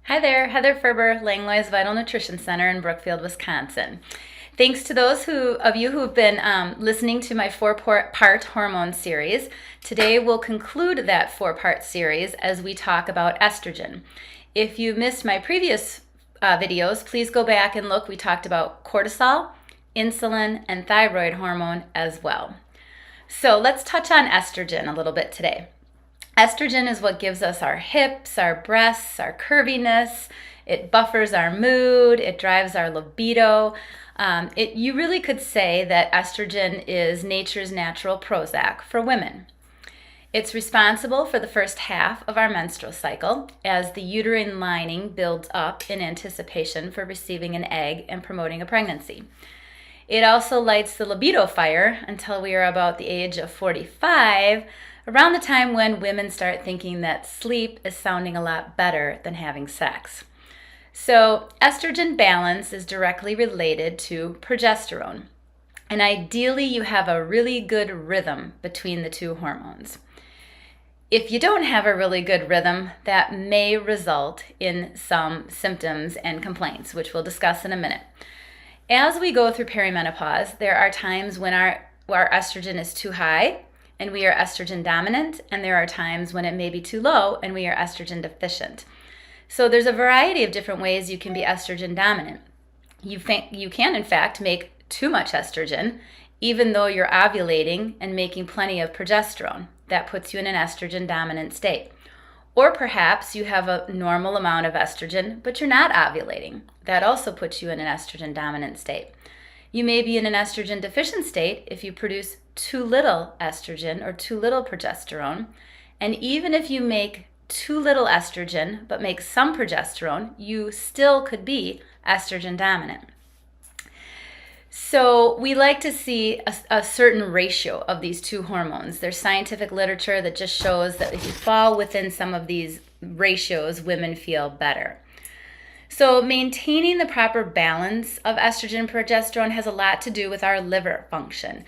Hi there, Heather Ferber, Langlois Vital Nutrition Center in Brookfield, Wisconsin. Thanks to those of you who have been listening to my four-part hormone series. Today we'll conclude that four-part series as we talk about estrogen. If you missed my previous videos, please go back and look. We talked about cortisol, insulin, and thyroid hormone as well. So let's touch on estrogen a little bit today. Estrogen is what gives us our hips, our breasts, our curviness. It buffers our mood. It drives our libido. You really could say that estrogen is nature's natural Prozac for women. It's responsible for the first half of our menstrual cycle as the uterine lining builds up in anticipation for receiving an egg and promoting a pregnancy. It also lights the libido fire until we are about the age of 45, around the time when women start thinking that sleep is sounding a lot better than having sex. So estrogen balance is directly related to progesterone. And ideally, you have a really good rhythm between the two hormones. If you don't have a really good rhythm, that may result in some symptoms and complaints, which we'll discuss in a minute. As we go through perimenopause, there are times when our estrogen is too high and we are estrogen dominant, and there are times when it may be too low and we are estrogen deficient. So there's a variety of different ways you can be estrogen dominant. You can, in fact, make too much estrogen, even though you're ovulating and making plenty of progesterone. That puts you in an estrogen dominant state. Or perhaps you have a normal amount of estrogen, but you're not ovulating. That also puts you in an estrogen dominant state. You may be in an estrogen deficient state if you produce too little estrogen or too little progesterone. And even if you make too little estrogen but make some progesterone, you still could be estrogen dominant. So we like to see a certain ratio of these two hormones. There's scientific literature that just shows that if you fall within some of these ratios, women feel better. So maintaining the proper balance of estrogen and progesterone has a lot to do with our liver function.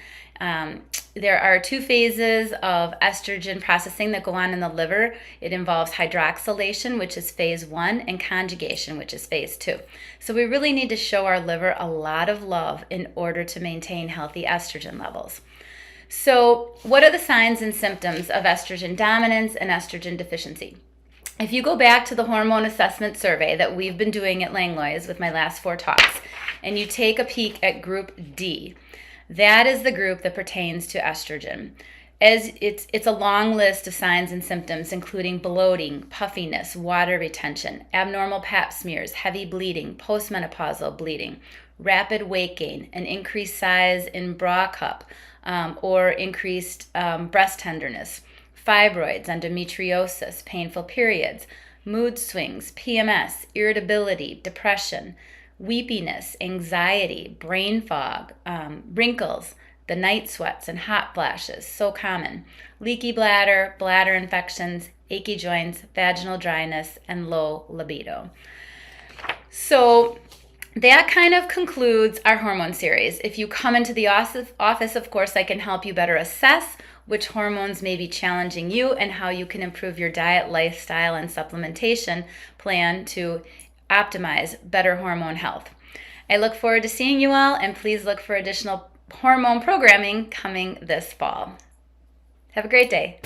There are two phases of estrogen processing that go on in the liver. It involves hydroxylation, which is phase 1, and conjugation, which is phase 2. So we really need to show our liver a lot of love in order to maintain healthy estrogen levels. So what are the signs and symptoms of estrogen dominance and estrogen deficiency? If you go back to the hormone assessment survey that we've been doing at Langlois with my last 4 talks, and you take a peek at group D, that is the group that pertains to estrogen. As it's a long list of signs and symptoms, including bloating, puffiness, water retention, abnormal pap smears, heavy bleeding, postmenopausal bleeding, rapid weight gain, an increased size in bra cup, or increased breast tenderness, fibroids, endometriosis, painful periods, mood swings, PMS, irritability, depression, weepiness, anxiety, brain fog, wrinkles, the night sweats and hot flashes, so common, leaky bladder, bladder infections, achy joints, vaginal dryness, and low libido. So that kind of concludes our hormone series. If you come into the office, of course, I can help you better assess which hormones may be challenging you and how you can improve your diet, lifestyle, and supplementation plan to optimize better hormone health. I look forward to seeing you all, and please look for additional hormone programming coming this fall. Have a great day.